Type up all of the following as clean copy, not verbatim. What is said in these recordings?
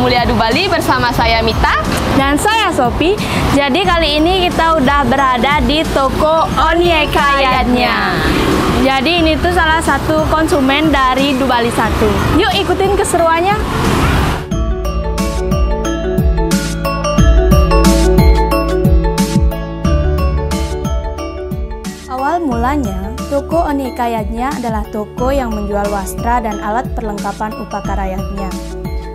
Mulia Du Bali bersama saya Mita dan saya Sophie. Jadi kali ini kita udah berada di toko Onyekayatnya. Jadi ini tuh salah satu konsumen dari Du Bali 1. Yuk ikutin keseruannya. Awal mulanya, toko Onyekayatnya adalah toko yang menjual wastra dan alat perlengkapan upaka rakyatnya.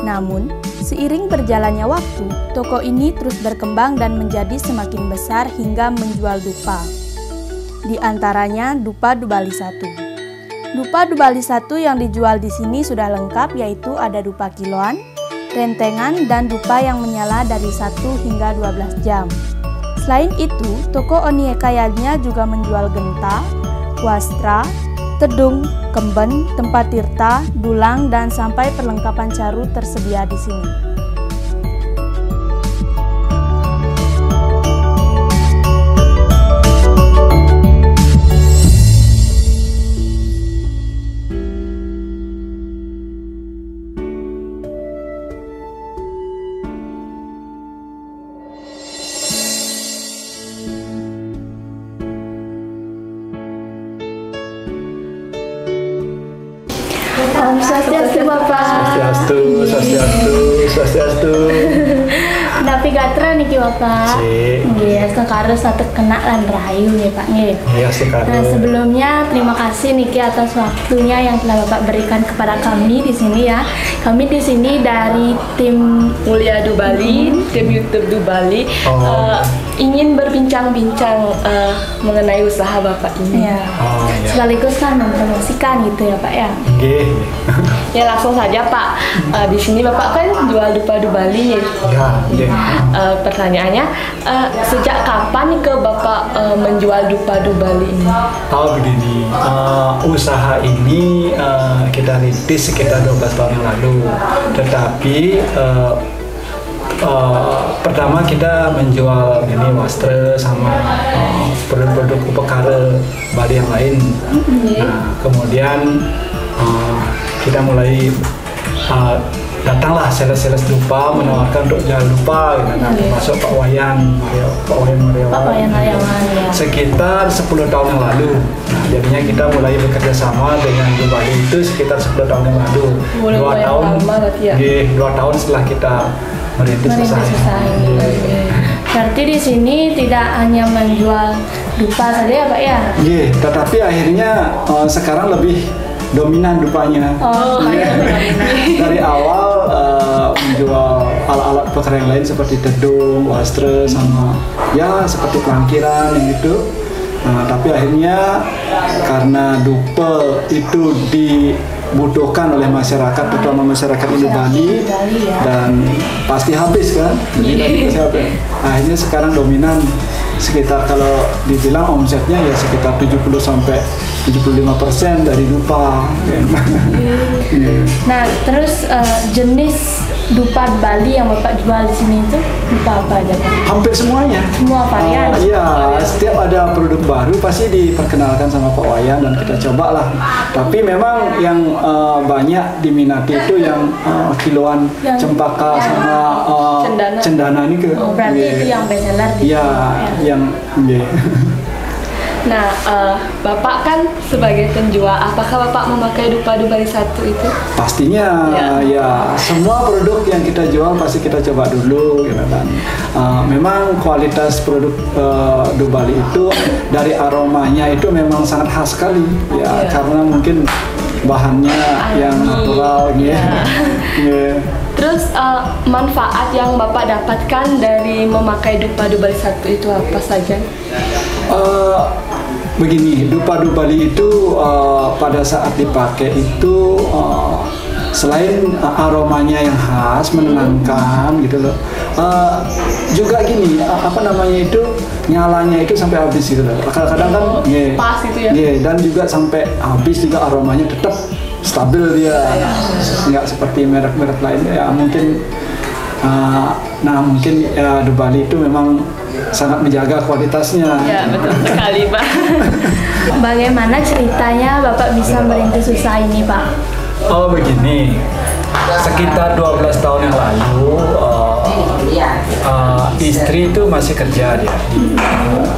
Namun, seiring berjalannya waktu, toko ini terus berkembang dan menjadi semakin besar hingga menjual dupa. Di antaranya dupa Du Bali 1. Dupa Du Bali 1 yang dijual di sini sudah lengkap, yaitu ada dupa kiloan, rentengan, dan dupa yang menyala dari 1 hingga 12 jam. Selain itu, toko Onyekayatnya juga menjual genta, wastra, tedung, kemben, tempat tirta, dulang, dan sampai perlengkapan caru tersedia di sini. Om Swastiastu Bapak. Swastiastu. Tapi gatra niki Bapak. Nggih, sekarang satu kena lan rahayu nih Pak nggih. Iya sekarang. Nah, sebelumnya terima kasih niki atas waktunya yang telah Bapak berikan kepada kami di sini ya. Kami di sini dari tim Mulia Du Bali, tim YouTube Du Bali ingin berbincang-bincang mengenai usaha Bapak ini. ya. Sekaligus kan mempromosikan gitu ya Pak ya. Nggih. Ya langsung saja Pak. Di sini Bapak kan jual dupa Du Bali. Ya, nggih. Pertanyaannya, sejak kapan ke Bapak menjual dupa Du Bali ini? Begini, usaha ini kita rintis sekitar 12 tahun yang lalu. Tetapi pertama kita menjual ini wastra sama produk-produk upakara Bali yang lain. Nah, kemudian kita mulai datanglah sales-sales dupa menawarkan untuk jual dupa gitu. Nah, termasuk Pak Wayan Mariawan. Sekitar 10 tahun yang lalu. Nah, jadinya kita mulai bekerja sama dengan Du Bali itu sekitar 10 tahun yang lalu. 2 tahun setelah kita merintis usaha ini. Berarti di sini tidak hanya menjual dupa saja ya Pak ya? Iya, tetapi akhirnya sekarang lebih dominan dupanya. Dari awal menjual alat-alat pakaian yang lain seperti tedung, wastra, sama ya seperti pelangkiran yang gitu. Nah, tapi akhirnya karena dupa itu dibutuhkan oleh masyarakat, terutama masyarakat Bali, dan pasti habis kan, akhirnya sekarang dominan sekitar kalau dibilang omsetnya ya sekitar 70-75% dari dupa. Nah, terus jenis dupa Bali yang Bapak jual di sini itu dupa apa aja Pak? Hampir semuanya. Semua varian. Iya, setiap ada produk baru pasti diperkenalkan sama Pak Wayan dan kita cobalah. Tapi memang yang banyak diminati itu yang kiloan cempaka sama cendana ini ke. Berarti itu yang best seller di sini. Yang Nah, Bapak kan sebagai penjual, apakah Bapak memakai dupa Du Bali 1 itu? Pastinya, ya semua produk yang kita jual pasti kita coba dulu, gitu kan. Memang kualitas produk Du Bali itu dari aromanya itu memang sangat khas sekali, ya karena mungkin bahannya yang natural, gitu. Terus manfaat yang Bapak dapatkan dari memakai dupa Du Bali 1 itu apa saja? Begini, dupa Du Bali itu pada saat dipakai itu selain aromanya yang khas, menenangkan gitu loh, juga gini, nyalanya itu sampai habis gitu loh. Kadang-kadang kan pas gitu ya. Dan juga sampai habis juga aromanya tetap stabil dia, nggak seperti merek-merek lainnya ya mungkin. Mungkin Du Bali itu memang sangat menjaga kualitasnya. Ya, betul sekali Pak. Bagaimana ceritanya Bapak bisa merintis usaha ini Pak? Begini, sekitar 12 tahun yang lalu istri itu masih kerja dia.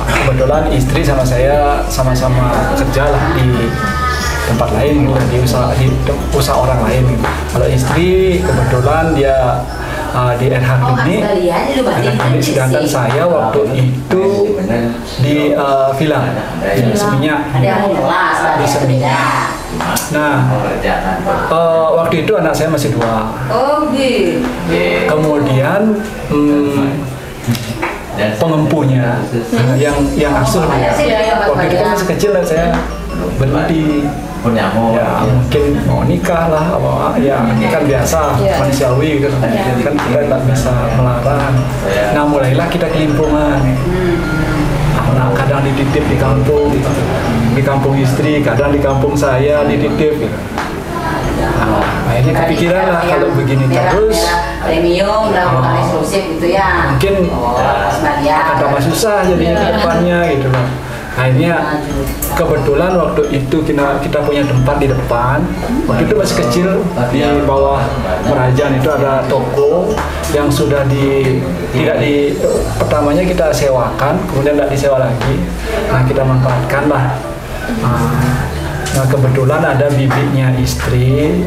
Kebetulan istri sama saya sama-sama kerja lah di tempat lain gitu, di usaha orang lain gitu. Kalau istri kebetulan dia di RH Klinik, sedangkan saya waktu itu di villa di Seminyak. Nah, waktu itu anak saya masih 2. Kemudian pengempunya yang asuh dia. Waktu itu kan masih kecil dan saya berhenti. Ya mungkin mau nikah lah, ya kan biasa manusiawi gitu kan kita tak bisa melarang. Nah mulailah kita kelimpungan. Nah, kadang dititip di kampung istri, kadang di kampung saya dititip gitu. Nah, akhirnya kepikiran lah kalau begini terus premium eksklusif gitu ya. Mungkin akan tambah susah jadinya ke depannya gitu loh. Akhirnya kebetulan waktu itu kita punya tempat di depan. Waktu itu masih kecil, di bawah Merajaan itu ada toko yang sudah pertamanya kita sewakan, kemudian tidak disewa lagi. Nah kita manfaatkan lah. Nah kebetulan ada bibinya istri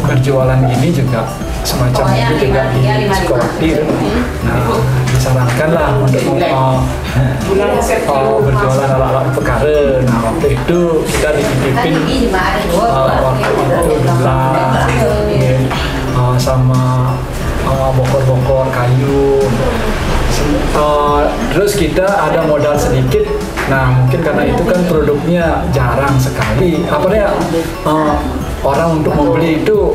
berjualan ini juga semacam itu juga di Sukawati. Nah disarankan lah untuk berjualan alat-alat perkara. Nah waktu itu kita dititipin waktu itu gelang sama bokor-bokor kayu. Terus kita ada modal sedikit. Nah mungkin karena itu kan produknya jarang sekali. Orang untuk membeli itu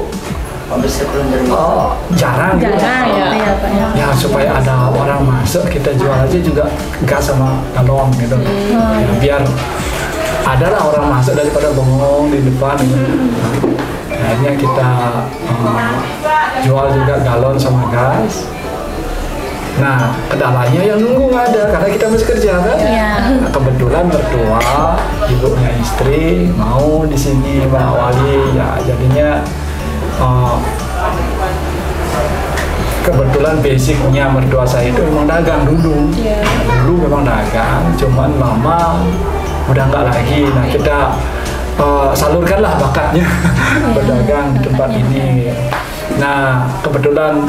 jarang gitu. Ya supaya ada orang masuk kita jual aja juga gas sama galon gitu. Ya, biar adalah orang masuk daripada bengong di depan gitu. Akhirnya kita jual juga galon sama gas. Nah kendalanya yang nunggu nggak ada karena kita masih kerja kan. Nah, kebetulan mertua ibunya istri mau di sini mengawali, ya jadinya kebetulan basicnya mertua saya itu memang dagang dulu. Dulu memang dagang, cuman lama udah nggak lagi. Nah kita salurkanlah bakatnya berdagang di tempat ini. Nah kebetulan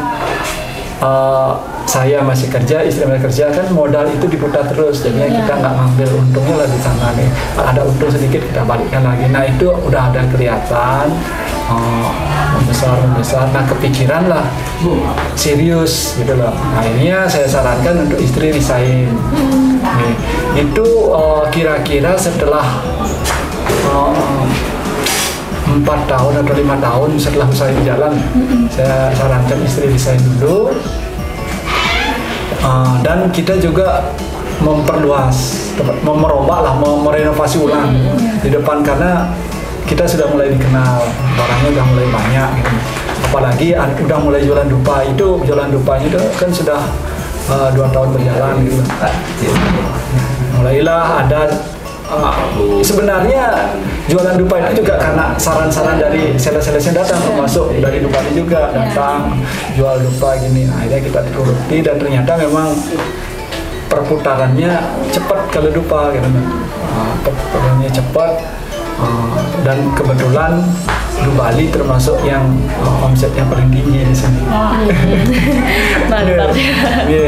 saya masih kerja, istri masih kerja, kan modal itu diputar terus, jadinya kita nggak ngambil untungnya lah di sana nih. Ada untung sedikit kita balikkan lagi. Nah itu udah ada kelihatan membesar. Nah kepikiran lah serius gitu loh. Akhirnya saya sarankan untuk istri resign. Nih, itu kira-kira setelah 4 tahun atau 5 tahun setelah usaha ini jalan, saya sarankan istri resign dulu. Dan kita juga memperluas, merombak lah, merenovasi ulang di depan karena kita sudah mulai dikenal, barangnya udah mulai banyak gitu. Apalagi udah mulai jualan dupa, itu jualan dupanya itu kan sudah 2 tahun berjalan gitu. Mulailah ada sebenarnya jualan dupa itu juga karena saran-saran dari sales-sales yang datang, termasuk dari dupa ini juga datang jual dupa gini. Nah, akhirnya kita turuti dan ternyata memang perputarannya cepat kalau dupa gitu. Perputarannya cepat dan kebetulan Du Bali termasuk yang omsetnya paling tinggi di sini. Mantap.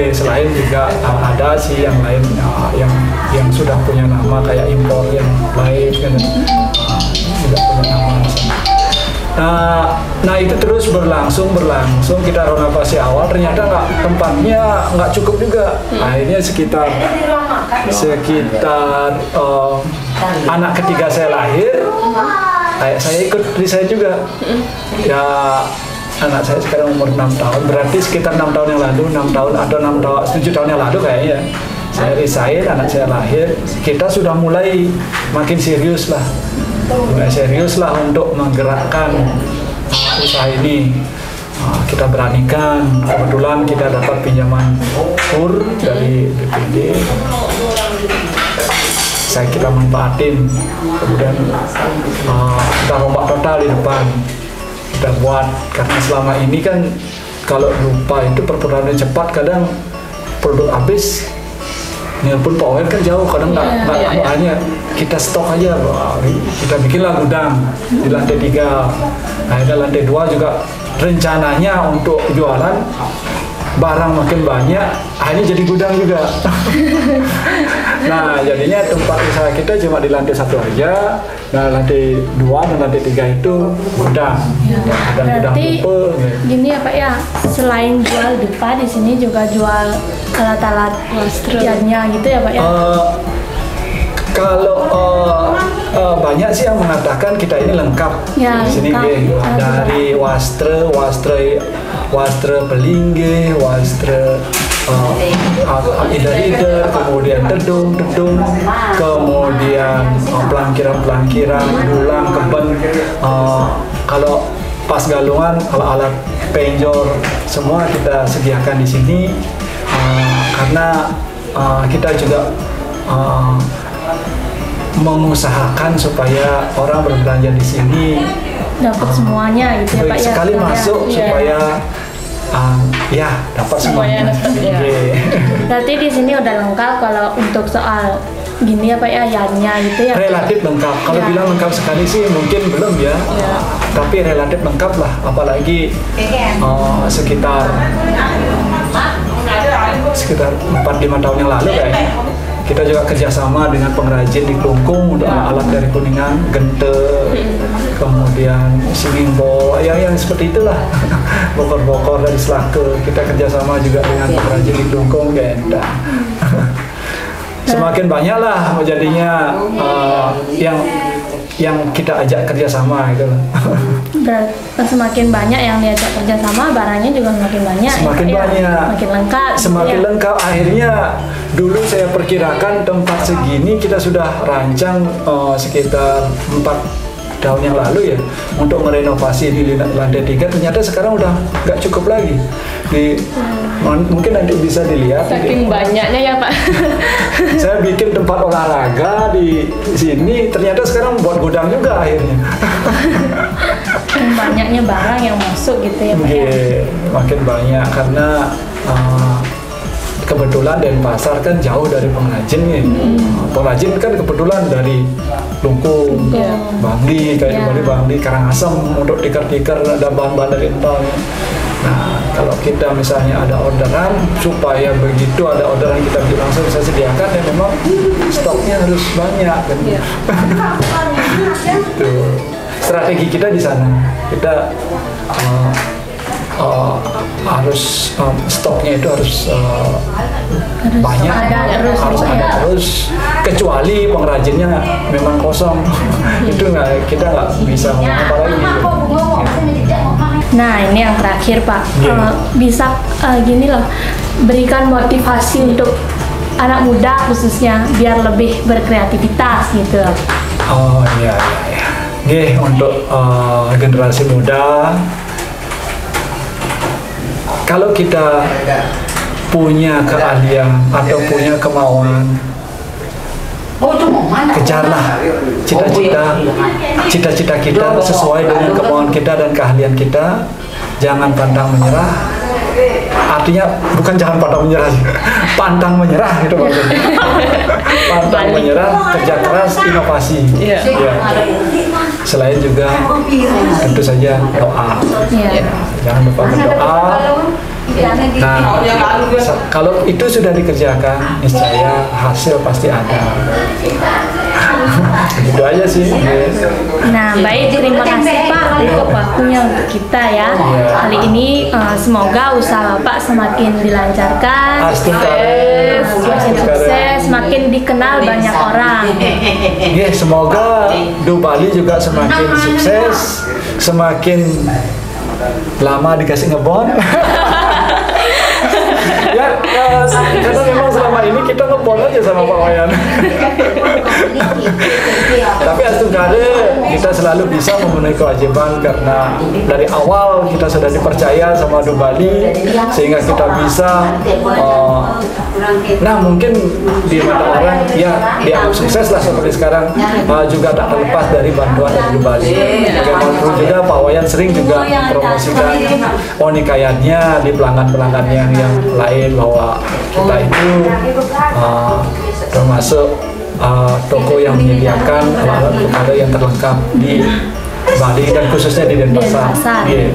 Selain juga ada sih yang lain yang sudah punya nama kayak impor yang lain kan juga punya nama di sini. Nah itu terus berlangsung kita renovasi awal, ternyata tempatnya nggak cukup juga. Akhirnya sekitar anak ketiga saya lahir, saya ikut resign juga. Ya anak saya sekarang umur 6 tahun, berarti sekitar 6 tahun yang lalu, 7 tahun yang lalu kayaknya saya resign, anak saya lahir. Kita sudah mulai makin serius lah untuk menggerakkan usaha ini. Kita beranikan, kebetulan kita dapat pinjaman dari BPD kita manfaatin. Kemudian kita rombak total di depan, kita buat, karena selama ini kan kalau dupa itu perputarannya cepat, kadang produk habis pun Pak Owen kan jauh, kadang nggak hanya kita stok aja, kita bikinlah gudang di lantai 3. Akhirnya lantai 2 juga rencananya untuk jualan, barang makin banyak, akhirnya jadi gudang juga. Nah, jadinya tempat usaha kita cuma di lantai 1 aja. Nah, lantai 2 dan lantai 3 itu gudang. Dan gudang dupa. Gini ya Pak ya, selain jual dupa di sini juga jual alat-alat wastra-nya gitu ya Pak ya? Kalau banyak sih yang mengatakan kita ini lengkap ya, di sini dari wastra pelingge, wastra ida-ida, kemudian tedung, kemudian pelangkiran, dulang, keben. Kalau pas galungan, alat penjor semua kita sediakan di sini, karena kita juga mengusahakan supaya orang berbelanja di sini dapat semuanya gitu ya Pak ya. Sekali masuk supaya ya dapat semuanya. Berarti di sini udah lengkap kalau untuk soal gini ya Pak ya, yarnya gitu ya. Relatif lengkap. Kalau bilang lengkap sekali sih mungkin belum ya. Tapi relatif lengkap lah, apalagi sekitar 4-5 tahun yang lalu kayaknya. Kita juga kerjasama dengan pengrajin di Klungkung untuk alat dari Kuningan, gente, kemudian singing bowl, yang seperti itulah. Bokor-bokor dari Selake, kita kerjasama juga dengan pengrajin di Klungkung, Gendang. Semakin banyak lah jadinya yang kita ajak kerjasama gitu. Semakin banyak yang diajak kerjasama, barangnya juga semakin banyak. Semakin banyak. Semakin lengkap. Semakin lengkap. Akhirnya dulu saya perkirakan tempat segini kita sudah rancang sekitar 4 tahun yang lalu ya untuk merenovasi di lantai 3. Ternyata sekarang udah nggak cukup lagi. Mungkin nanti bisa dilihat. Saking banyaknya ya Pak. Saya bikin tempat olahraga di sini, ternyata sekarang buat gudang juga akhirnya. Banyaknya barang yang masuk gitu ya Pak ya. Makin banyak karena kebetulan Denpasar kan jauh dari pengrajin nih. Pengrajin kan kebetulan dari Klungkung, Bangli, kayak di Bali Bangli, Karangasem untuk tikar-tikar ada bahan-bahan dari ental. Nah, kalau kita misalnya ada orderan, supaya begitu ada orderan kita langsung bisa sediakan, ya memang stoknya harus banyak kan. Gitu. Strategi kita di sana, kita harus stoknya itu harus banyak, harus ada terus, kecuali pengrajinnya memang kosong. Itu kita nggak bisa ngomong apa lagi. Nah, ini yang terakhir Pak, bisa gini loh, berikan motivasi untuk anak muda khususnya biar lebih berkreativitas gitu. Oh iya. Untuk generasi muda, kalau kita punya keahlian atau punya kemauan, kejarlah cita-cita kita sesuai dengan kemauan kita dan keahlian kita. Jangan pantang menyerah. Artinya bukan jangan pantang menyerah, pantang menyerah itu maksudnya. Pantang menyerah, kerja keras, inovasi. Selain juga tentu saja doa. Jangan lupa berdoa. Nah, kalau itu sudah dikerjakan, niscaya hasil pasti ada. Gitu aja sih. Nah, baik, terima kasih Pak untuk waktunya untuk kita ya. Kali ini semoga usaha Bapak semakin dilancarkan, semakin sukses, semakin dikenal banyak orang. Semoga Dubali juga semakin sukses, semakin lama dikasih ngebon. Ya, Karena memang selama ini kita ngepon aja sama Pak Wayan. Tapi Astungkade kita selalu bisa memenuhi kewajiban karena dari awal kita sudah dipercaya sama Do Bali sehingga kita bisa nah mungkin di mata orang ya dianggap sukses lah seperti sekarang juga tak terlepas dari bantuan dari Do Bali. Bagaimanapun juga Pak Wayan sering juga mempromosikan Onikayatnya di pelanggan-pelanggannya yang lain bahwa kita itu termasuk toko yang menyediakan alat pekara yang terlengkap di Bali dan khususnya di Denpasar. Yeah.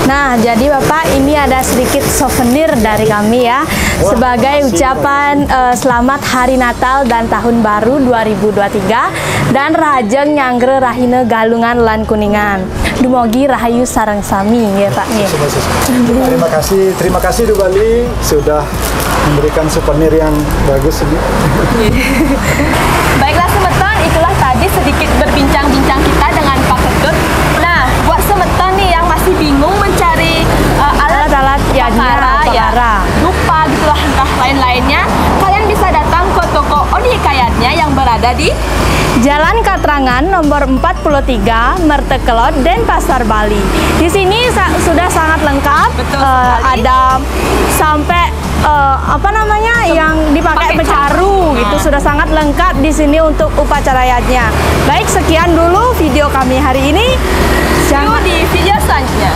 Nah, jadi Bapak ini ada sedikit souvenir dari kami ya. Wah, sebagai ucapan selamat Hari Natal dan Tahun Baru 2023 dan Rajeng Nyanggre Rahine Galungan Lan Kuningan. Dumogi Rahayu Sareng Sami ya Pak nih. Terima kasih Do Bali sudah memberikan souvenir yang bagus ini. Baiklah semeton, itulah tadi sedikit berbincang-bincang kita dengan Pak Ketut. Nah, buat semeton nih yang masih bingung mencari alat-alat upakara, ya lupa gitulah entah lain-lainnya, kalian bisa datang ke toko Onikayatnya yang berada di Jalan Katrangan nomor 43, Mertekelot, Denpasar, Bali. Di sini sudah sangat lengkap. Ada sampai apa namanya yang dipakai pecaru gitu, sudah sangat lengkap di sini untuk upacara adatnya. Baik, sekian dulu video kami hari ini. See you di video selanjutnya.